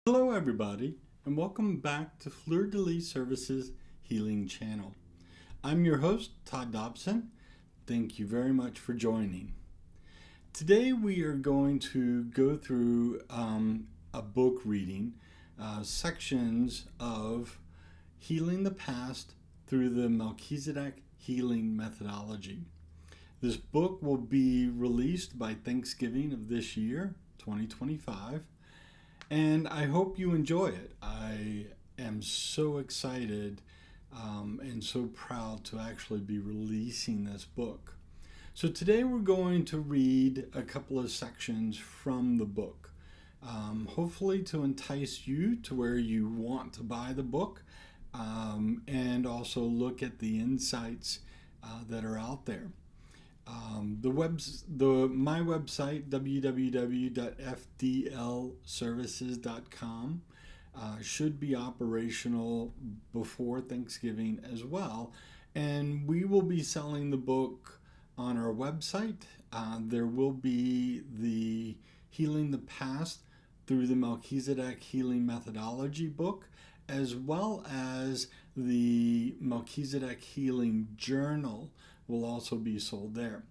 Hello everybody, and welcome back to FDLServices Healing Channel. I'm your host, Todd Dobson. Thank you very much for joining. Today we are going to go through a book reading, sections of Healing the Past through the Melchizedek Healing Methodology. This book will be released by Thanksgiving of this year, 2025. And I hope you enjoy it. I am so excited and so proud to actually be releasing this book. So today we're going to read a couple of sections from the book, hopefully to entice you to where you want to buy the book and also look at the insights that are out there. My website, www.FDLServices.com, should be operational before Thanksgiving as well. And we will be selling the book on our website. There will be the Healing the Past through the Melchizedek Healing Methodology book, as well as the Melchizedek Healing Journal will also be sold there.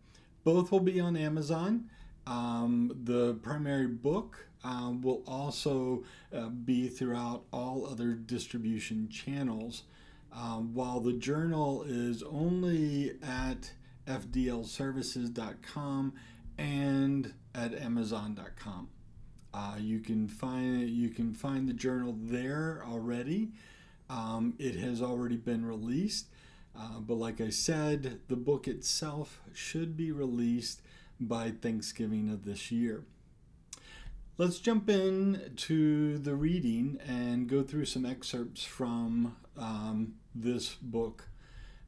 Both will be on Amazon. The primary book will also be throughout all other distribution channels, while the journal is only at FDLServices.com and at Amazon.com. You can find the journal there already. It has already been released. But like I said, the book itself should be released by Thanksgiving of this year. Let's jump in to the reading and go through some excerpts from this book.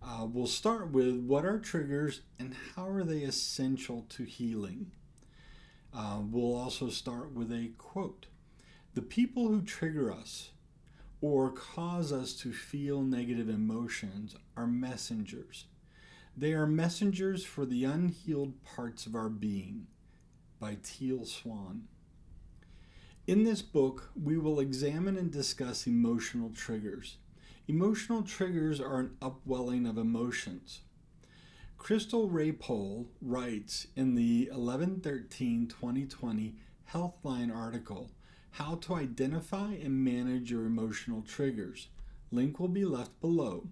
We'll start with what are triggers and how are they essential to healing. We'll also start with a quote. The people who trigger us or cause us to feel negative emotions are messengers. They are messengers for the unhealed parts of our being, by Teal Swan. In this book, we will examine and discuss emotional triggers. Emotional triggers are an upwelling of emotions. Crystal Ray Pohl writes in the 11/13/2020 Healthline article, How to Identify and Manage Your Emotional Triggers. Link will be left below.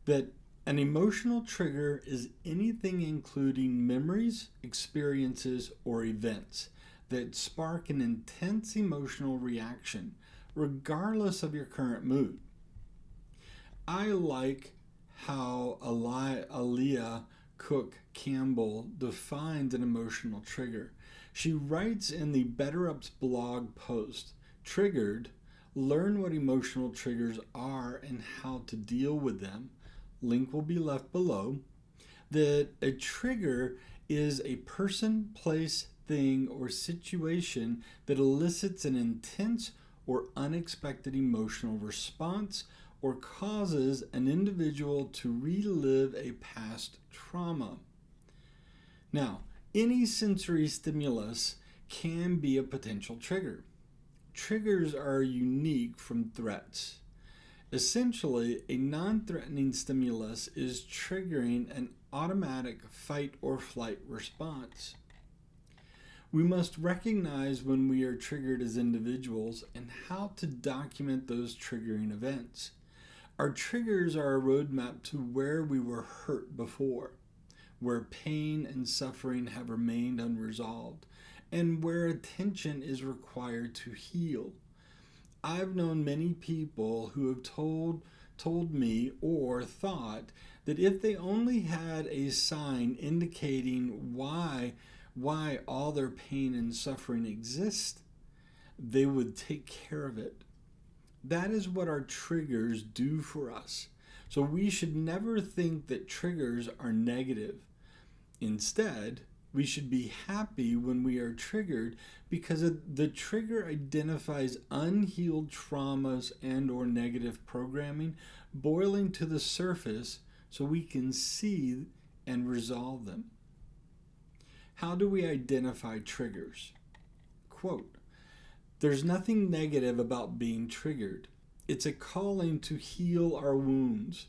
That an emotional trigger is anything including memories, experiences, or events that spark an intense emotional reaction, regardless of your current mood. I like how Aaliyah Cook Campbell defines an emotional trigger. She writes in the Better Ups blog post, Triggered, learn what emotional triggers are and how to deal with them. Link will be left below. That a trigger is a person, place, thing, or situation that elicits an intense or unexpected emotional response or causes an individual to relive a past trauma. Now, any sensory stimulus can be a potential trigger. Triggers are unique from threats. Essentially, a non-threatening stimulus is triggering an automatic fight or flight response. We must recognize when we are triggered as individuals and how to document those triggering events. Our triggers are a roadmap to where we were hurt before, where pain and suffering have remained unresolved, and where attention is required to heal. I've known many people who have told me or thought that if they only had a sign indicating why all their pain and suffering exist, they would take care of it. That is what our triggers do for us. So we should never think that triggers are negative. Instead, we should be happy when we are triggered because the trigger identifies unhealed traumas and or negative programming boiling to the surface so we can see and resolve them. How do we identify triggers? Quote, There's nothing negative about being triggered. It's a calling to heal our wounds.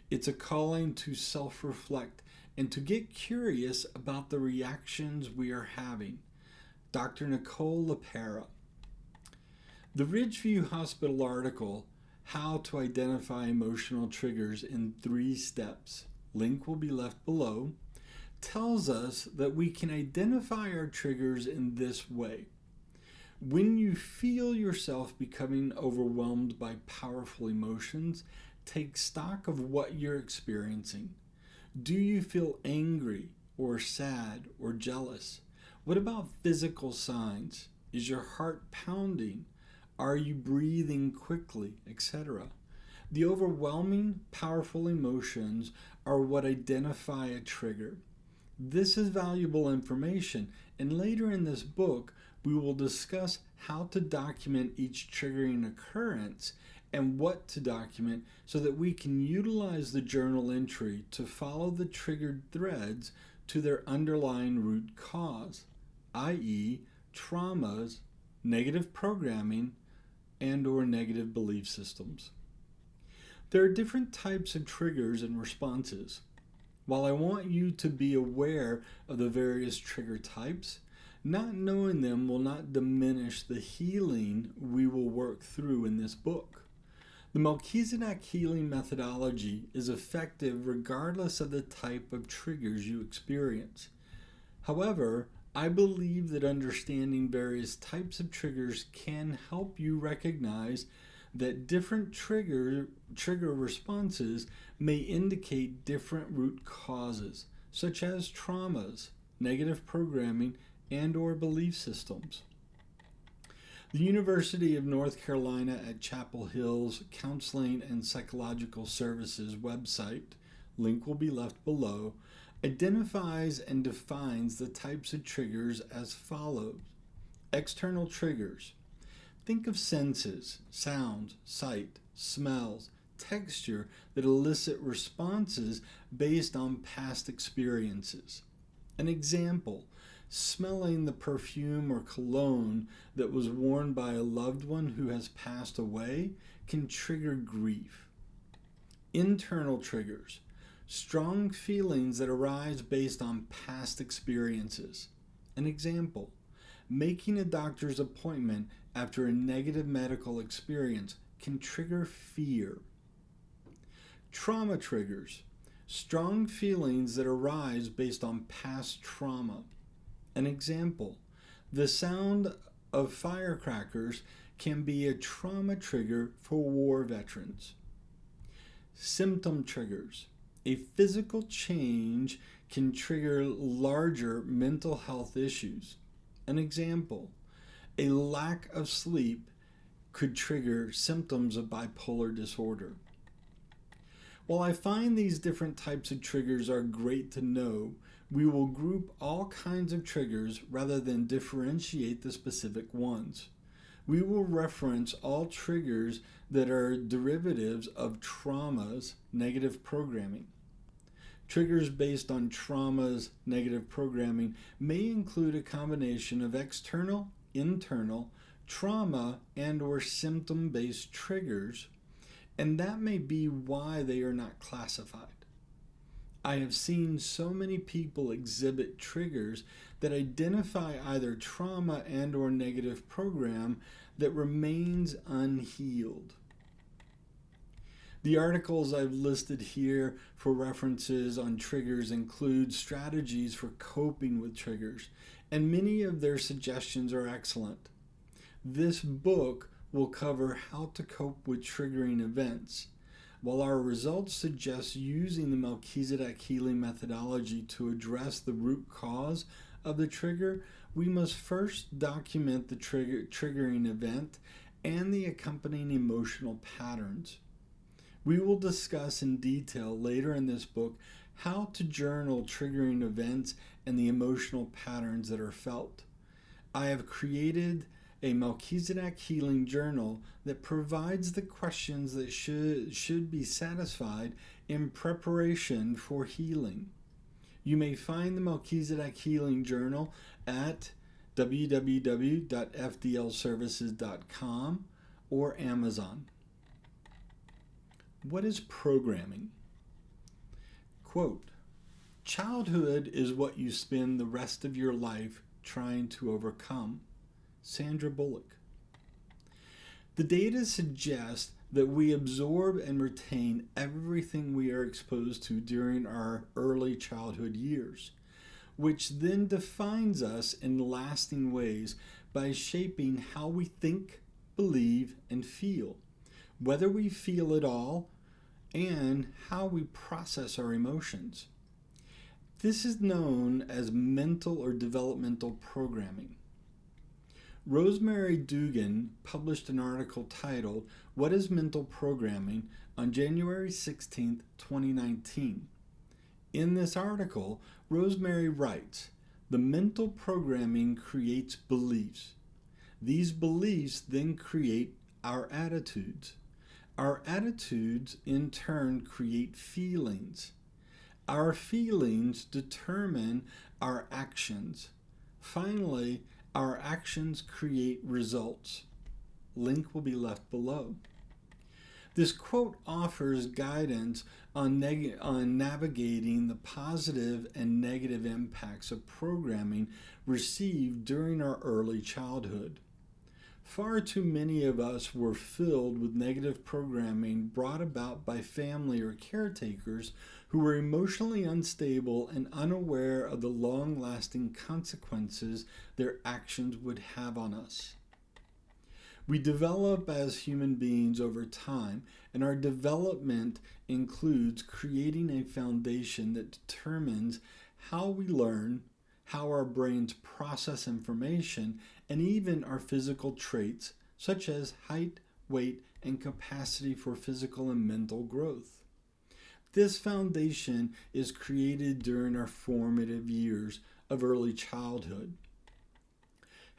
It's a calling to self-reflect and to get curious about the reactions we are having. Dr. Nicole LaPera. The Ridgeview Hospital article, How to Identify Emotional Triggers in 3 Steps, link will be left below, tells us that we can identify our triggers in this way. When you feel yourself becoming overwhelmed by powerful emotions, take stock of what you're experiencing. Do you feel angry or sad or jealous? What about physical signs? Is your heart pounding? Are you breathing quickly, etc.? The overwhelming, powerful emotions are what identify a trigger. This is valuable information, and later in this book, we will discuss how to document each triggering occurrence and what to document so that we can utilize the journal entry to follow the triggered threads to their underlying root cause, i.e., traumas, negative programming, and/or negative belief systems. There are different types of triggers and responses. While I want you to be aware of the various trigger types, not knowing them will not diminish the healing we will work through in this book. The Melchizedek Healing Methodology is effective regardless of the type of triggers you experience. However, I believe that understanding various types of triggers can help you recognize that different trigger responses may indicate different root causes, such as traumas, negative programming, and/or belief systems. The University of North Carolina at Chapel Hill's Counseling and Psychological Services website, link will be left below, identifies and defines the types of triggers as follows. External triggers. Think of senses, sounds, sight, smells, texture that elicit responses based on past experiences. An example, smelling the perfume or cologne that was worn by a loved one who has passed away can trigger grief. Internal triggers. Strong feelings that arise based on past experiences. An example, making a doctor's appointment after a negative medical experience can trigger fear. Trauma triggers. Strong feelings that arise based on past trauma. An example, the sound of firecrackers can be a trauma trigger for war veterans. Symptom triggers. A physical change can trigger larger mental health issues. An example, a lack of sleep could trigger symptoms of bipolar disorder. While I find these different types of triggers are great to know, we will group all kinds of triggers rather than differentiate the specific ones. We will reference all triggers that are derivatives of traumas, negative programming. Triggers based on traumas, negative programming may include a combination of external, internal, trauma, and/or symptom-based triggers, and that may be why they are not classified. I have seen so many people exhibit triggers that identify either trauma and/or negative program that remains unhealed. The articles I've listed here for references on triggers include strategies for coping with triggers, and many of their suggestions are excellent. This book will cover how to cope with triggering events. While our results suggest using the Melchizedek Healing Methodology to address the root cause of the trigger, we must first document the triggering event and the accompanying emotional patterns. We will discuss in detail later in this book how to journal triggering events and the emotional patterns that are felt. I have created a Melchizedek Healing Journal that provides the questions that should be satisfied in preparation for healing. You may find the Melchizedek Healing Journal at www.fdlservices.com, or Amazon. What is programming? Quote, "Childhood is what you spend the rest of your life trying to overcome." Sandra Bullock. The data suggests that we absorb and retain everything we are exposed to during our early childhood years, which then defines us in lasting ways by shaping how we think, believe, and feel, whether we feel at all, and how we process our emotions. This is known as mental or developmental programming. Rosemary Dugan published an article titled "What is Mental Programming?" on January 16, 2019. In this article, Rosemary writes, "The mental programming creates beliefs. These beliefs then create our attitudes. Our attitudes in turn create feelings. Our feelings determine our actions. Finally, our actions create results." Link will be left below. This quote offers guidance on navigating the positive and negative impacts of programming received during our early childhood. Far too many of us were filled with negative programming brought about by family or caretakers who were emotionally unstable and unaware of the long-lasting consequences their actions would have on us. We develop as human beings over time, and our development includes creating a foundation that determines how we learn, how our brains process information, and even our physical traits, such as height, weight, and capacity for physical and mental growth. This foundation is created during our formative years of early childhood.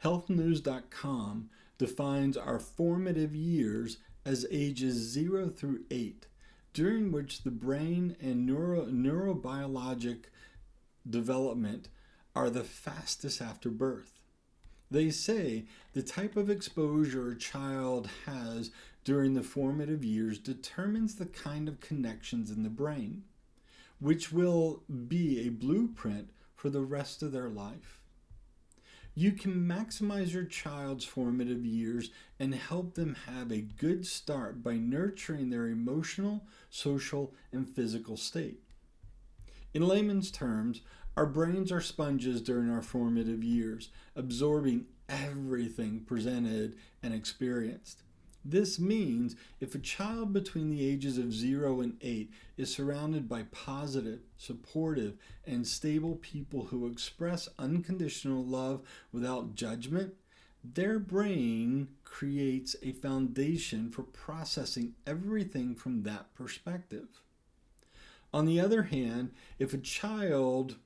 HealthNews.com defines our formative years as ages 0 through 8, during which the brain and neurobiologic development are the fastest after birth. They say the type of exposure a child has during the formative years determines the kind of connections in the brain, which will be a blueprint for the rest of their life. You can maximize your child's formative years and help them have a good start by nurturing their emotional, social, and physical state. In layman's terms, our brains are sponges during our formative years, absorbing everything presented and experienced. This means if a child between the ages of 0 and 8 is surrounded by positive, supportive, and stable people who express unconditional love without judgment, their brain creates a foundation for processing everything from that perspective. On the other hand, if a child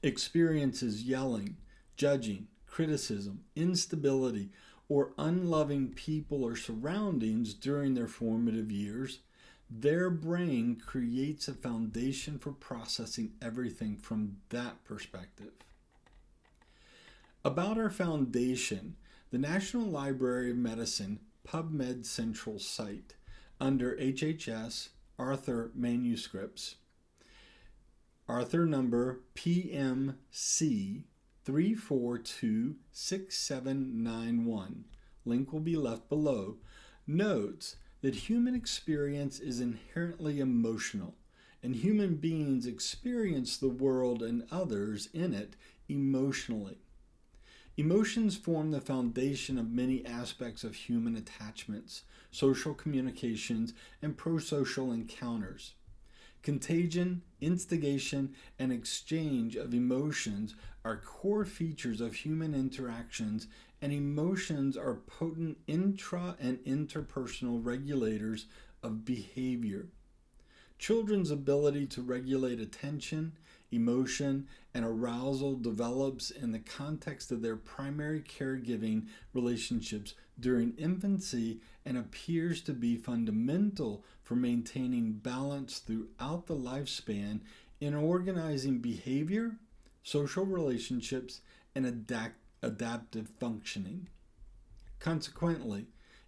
experiences yelling, judging, criticism, instability, or unloving people or surroundings during their formative years, their brain creates a foundation for processing everything from that perspective. About our foundation, the National Library of Medicine PubMed Central site under HHS Arthur manuscripts, Arthur number PMC 3426791, link will be left below, notes that human experience is inherently emotional, and human beings experience the world and others in it emotionally. Emotions form the foundation of many aspects of human attachments, social communications, and prosocial encounters. Contagion, instigation, and exchange of emotions are core features of human interactions, and emotions are potent intra- and interpersonal regulators of behavior. Children's ability to regulate attention, emotion, and arousal develops in the context of their primary caregiving relationships during infancy and appears to be fundamental for maintaining balance throughout the lifespan in organizing behavior, social relationships, and adaptive functioning. Consequently,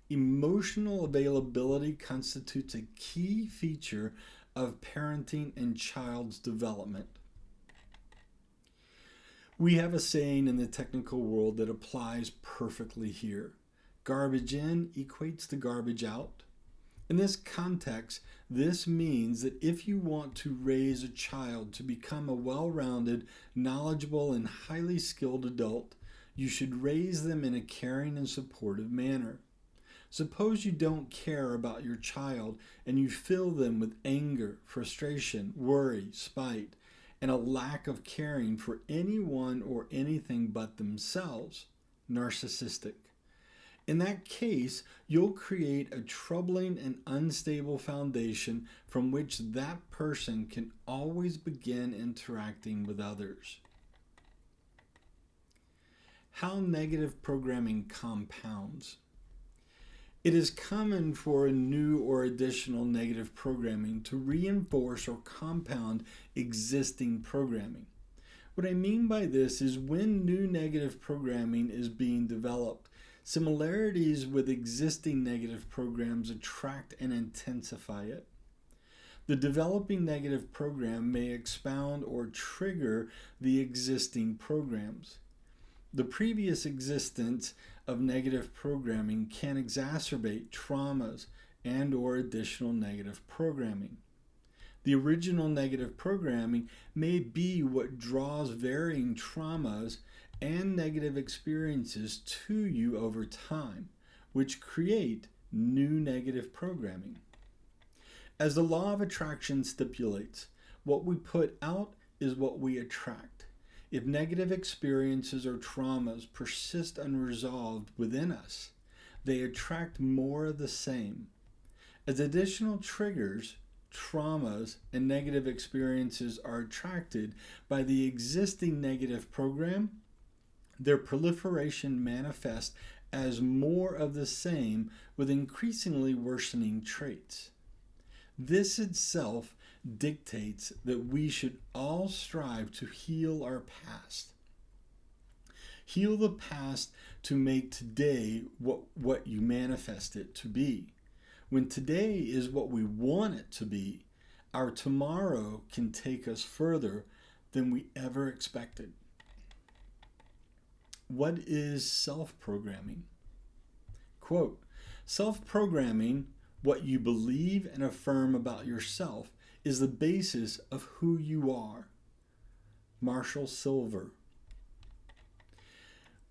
emotional availability constitutes a key feature of parenting and child's development. We have a saying in the technical world that applies perfectly here. Garbage in equates to garbage out. In this context, this means that if you want to raise a child to become a well-rounded, knowledgeable, and highly skilled adult, you should raise them in a caring and supportive manner. Suppose you don't care about your child and you fill them with anger, frustration, worry, spite, and a lack of caring for anyone or anything but themselves, narcissistic. In that case, you'll create a troubling and unstable foundation from which that person can always begin interacting with others. How negative programming compounds. It is common for a new or additional negative programming to reinforce or compound existing programming. What I mean by this is when new negative programming is being developed, similarities with existing negative programs attract and intensify it. The developing negative program may expound or trigger the existing programs. The previous existence of negative programming can exacerbate traumas and or additional negative programming. The original negative programming may be what draws varying traumas and negative experiences to you over time, which create new negative programming. As the law of attraction stipulates, what we put out is what we attract. If negative experiences or traumas persist unresolved within us, they attract more of the same. As additional triggers, traumas, and negative experiences are attracted by the existing negative program, their proliferation manifests as more of the same with increasingly worsening traits. This itself dictates that we should all strive to heal our past. Heal the past to make today what you manifest it to be. When today is what we want it to be, our tomorrow can take us further than we ever expected. What is self-programming? Quote, self-programming, what you believe and affirm about yourself, is the basis of who you are. Marshall Silver.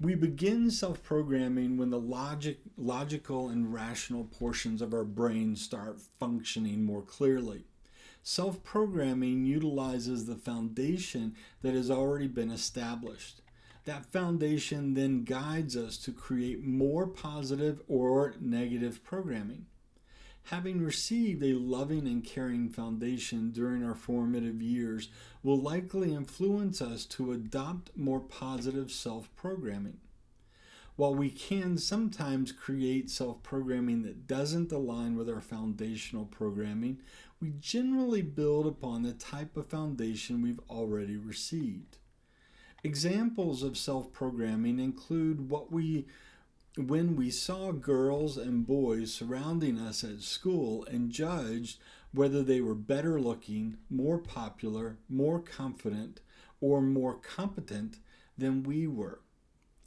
We begin self-programming when the logical and rational portions of our brain start functioning more clearly. Self-programming utilizes the foundation that has already been established. That foundation then guides us to create more positive or negative programming. Having received a loving and caring foundation during our formative years will likely influence us to adopt more positive self-programming. While we can sometimes create self-programming that doesn't align with our foundational programming, we generally build upon the type of foundation we've already received. Examples of self-programming include when we saw girls and boys surrounding us at school and judged whether they were better looking, more popular, more confident, or more competent than we were.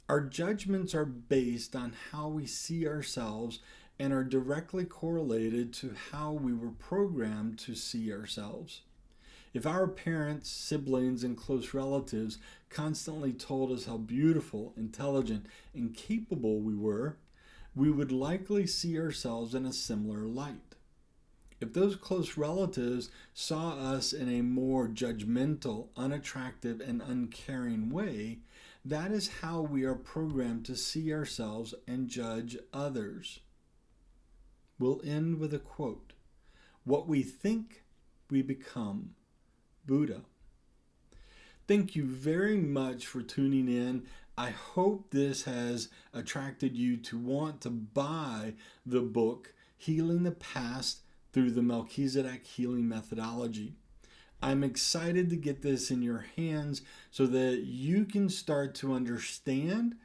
Our judgments are based on how we see ourselves and are directly correlated to how we were programmed to see ourselves. If our parents, siblings, and close relatives constantly told us how beautiful, intelligent, and capable we were, we would likely see ourselves in a similar light. If those close relatives saw us in a more judgmental, unattractive, and uncaring way, that is how we are programmed to see ourselves and judge others. We'll end with a quote. What we think, we become. Buddha. Thank you very much for tuning in. I hope this has attracted you to want to buy the book, Healing the Past through the Melchizedek Healing Methodology. I'm excited to get this in your hands so that you can start to understand,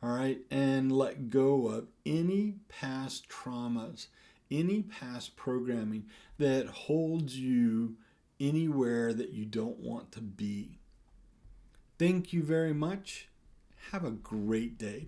all right, and let go of any past traumas, any past programming that holds you anywhere that you don't want to be. Thank you very much. Have a great day.